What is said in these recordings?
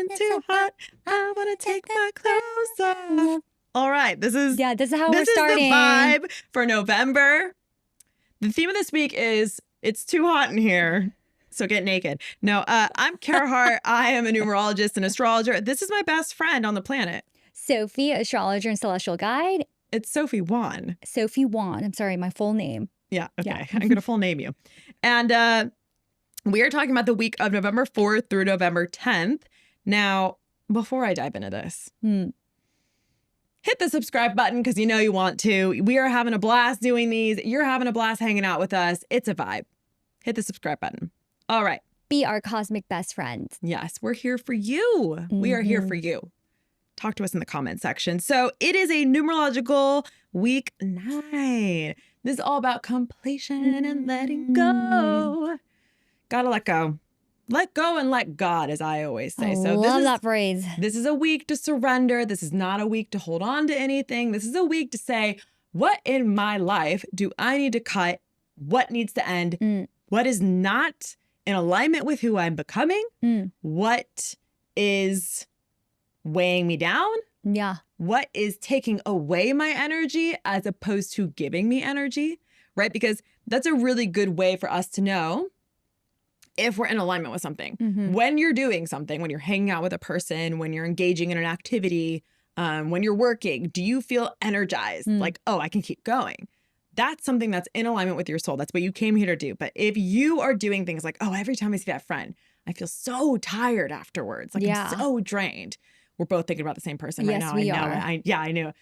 getting too hot. I want to take my clothes off. All right, this is how we're this is starting. the vibe for November. The theme of this week is it's too hot in here, so get naked. No, I'm Kaerhart. I am a numerologist and astrologer. This is my best friend on the planet. Sophie, astrologer and celestial guide. It's Sophieswon. Sophieswon. I'm sorry, my full name. Yeah, okay. I'm going to full name you. And we are talking about the week of November 4th through November 10th. Now, before I dive into this, hit the subscribe button because you know you want to. We are having a blast doing these. You're having a blast hanging out with us. It's a vibe. Hit the subscribe button. All right. Be our cosmic best friend. Yes, we're here for you. We are here for you. Talk to us in the comment section. So it is a numerological week 9. This is all about completion and letting go. Gotta let go. Let go and let God, as I always say. Love that phrase. This is a week to surrender. This is not a week to hold on to anything. This is a week to say, what in my life do I need to cut? What needs to end? What is not in alignment with who I'm becoming? What is weighing me down? Yeah. What is taking away my energy as opposed to giving me energy, right? Because that's a really good way for us to know if we're in alignment with something. When you're doing something, when you're hanging out with a person, when you're engaging in an activity, when you're working, do you feel energized? Like, oh, I can keep going. That's something that's in alignment with your soul. That's what you came here to do. But if you are doing things like, oh, every time I see that friend, I feel so tired afterwards. Like I'm so drained. We're both thinking about the same person right now. We I know. are. I knew.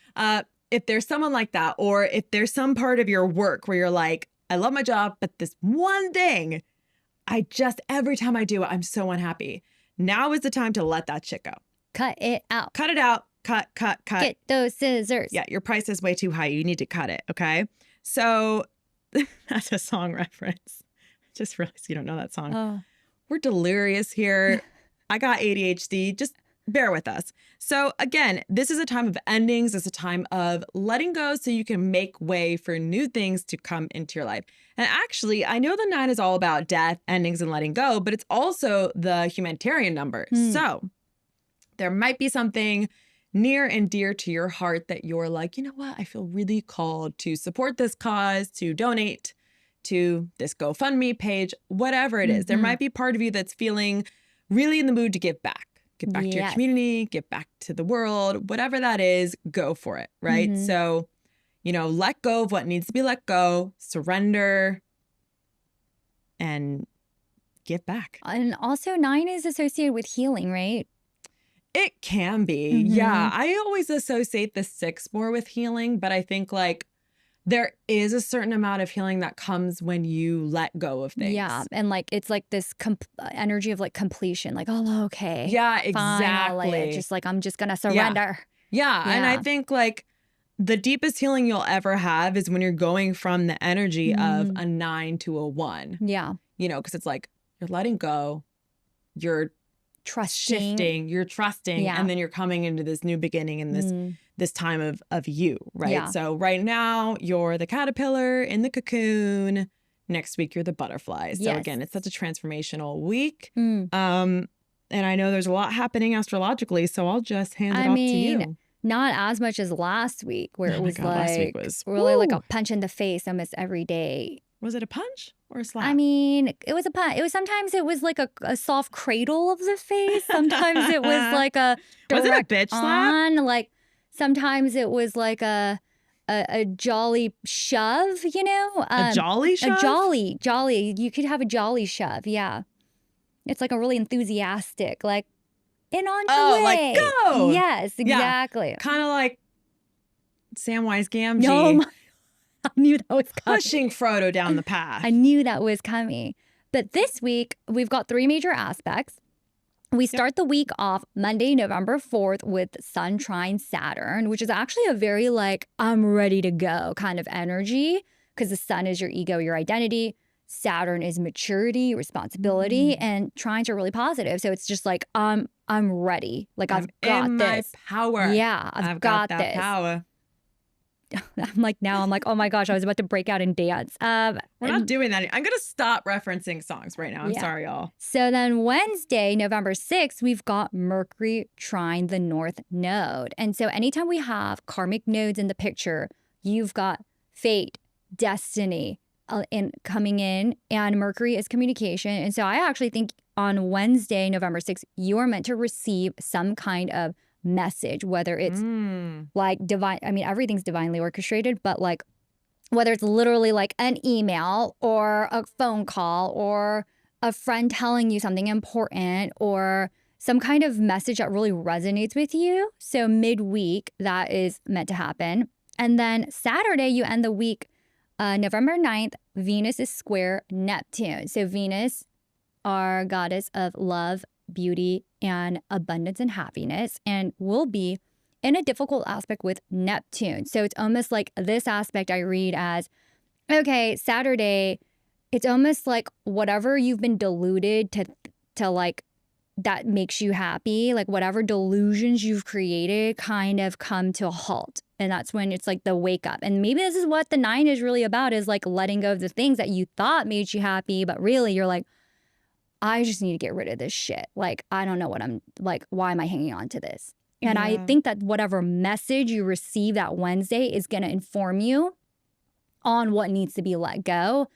If there's someone like that, or if there's some part of your work where you're like, I love my job, but this one thing, every time I do it, I'm so unhappy. Now is the time to let that shit go. Cut it out. Cut it out. Cut. Get those scissors. Yeah, your price is way too high. You need to cut it, okay? So that's a song reference. Just realized you don't know that song. Oh. We're delirious here. I got ADHD. Just bear with us. So again, this is a time of endings. It's a time of letting go so you can make way for new things to come into your life. And actually, I know the 9 is all about death, endings, and letting go, but it's also the humanitarian number. So there might be something near and dear to your heart that you're like, you know what? I feel really called to support this cause, to donate to this GoFundMe page, whatever it is. There might be part of you that's feeling really in the mood to give back. Give back to your community, give back to the world, whatever that is, go for it, right? So, you know, let go of what needs to be let go, surrender, and give back. And also 9 is associated with healing, right? It can be. Yeah. I always associate the 6 more with healing, but I think like there is a certain amount of healing that comes when you let go of things. Yeah. And like, it's like this energy of like completion, like, oh, okay. Yeah, exactly. Finally. Just like, I'm just going to surrender. Yeah. And I think like the deepest healing you'll ever have is when you're going from the energy of a 9 to a 1. Yeah. You know, because it's like you're letting go, you're shifting, you're trusting, and then you're coming into this new beginning and this time of you, right? Yeah. So right now you're the caterpillar in the cocoon. Next week you're the butterfly. So again, it's such a transformational week. And I know there's a lot happening astrologically, so I'll just hand it off to you. Not as much as last week, where it was like last week was really like a punch in the face almost every day. Was it a punch or a slap? I mean, it was a punch. It was sometimes it was like a soft cradle of the face. Sometimes it was like a was it a bitch slap? Like sometimes it was like a jolly shove. You know, a jolly shove. A jolly. You could have a jolly shove. Yeah, it's like a really enthusiastic, like in on your way. Like go. Yes, exactly. Yeah. Kind of like Samwise Gamgee. No, I knew that was coming. Pushing Frodo down the path. I knew that was coming. But this week, we've got 3 major aspects. We start the week off Monday, November 4th with Sun trine Saturn, which is actually a very like, I'm ready to go kind of energy because the Sun is your ego, your identity. Saturn is maturity, responsibility, and trines are really positive. So it's just like, I'm ready. Like I've got in this. My power. Yeah, I've got that this. Power. I'm like, oh my gosh, I was about to break out and dance. We're not doing that. I'm going to stop referencing songs right now. I'm Yeah. sorry, y'all. So then Wednesday, November 6th, we've got Mercury trine the North Node. And so anytime we have karmic nodes in the picture, you've got fate, destiny coming in, and Mercury is communication. And so I actually think on Wednesday, November 6th, you are meant to receive some kind of message, whether it's like divine. I mean, everything's divinely orchestrated, but like whether it's literally like an email or a phone call or a friend telling you something important or some kind of message that really resonates with you. So midweek, that is meant to happen. And then Saturday, you end the week, November 9th, Venus is square Neptune. So Venus, our goddess of love, beauty, and abundance and happiness, and will be in a difficult aspect with Neptune. So it's almost like this aspect I read as, okay, Saturday, it's almost like whatever you've been deluded to like that makes you happy, like whatever delusions you've created kind of come to a halt. And that's when it's like the wake up. And maybe this is what the 9 is really about, is like letting go of the things that you thought made you happy, but really you're like, I just need to get rid of this shit. Like, I don't know what I'm like, why am I hanging on to this? And I think that whatever message you receive that Wednesday is going to inform you on what needs to be let go.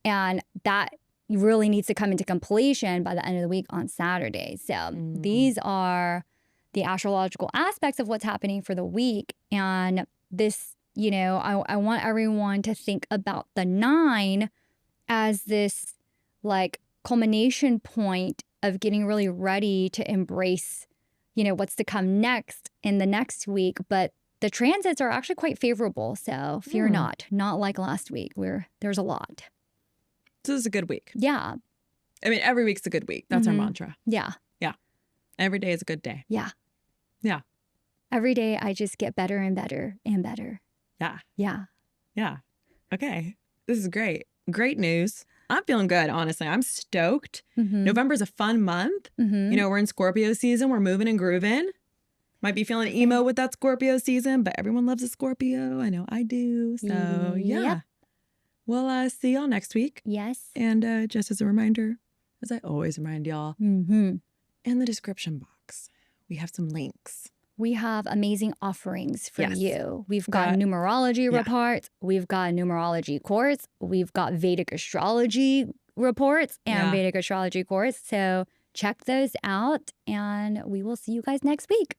And that really needs to come into completion by the end of the week on Saturday. So these are the astrological aspects of what's happening for the week. And this, you know, I want everyone to think about the 9 as this like culmination point of getting really ready to embrace, you know, what's to come next in the next week. But the transits are actually quite favorable. So fear not like last week where there's a lot. This is a good week. Yeah. I mean, every week's a good week. That's our mantra. Yeah. Yeah. Every day is a good day. Yeah. Yeah. Every day I just get better and better and better. Yeah. Yeah. Yeah. Okay. This is great. Great news. I'm feeling good, honestly. I'm stoked. November's a fun month. You know, we're in Scorpio season. We're moving and grooving. Might be feeling emo with that Scorpio season, but everyone loves a Scorpio. I know I do. So, yeah. We'll see y'all next week. Yes. And just as a reminder, as I always remind y'all, in the description box, we have some links. We have amazing offerings for you. We've got numerology reports. We've got numerology course. We've got Vedic astrology reports and Vedic astrology course. So check those out and we will see you guys next week.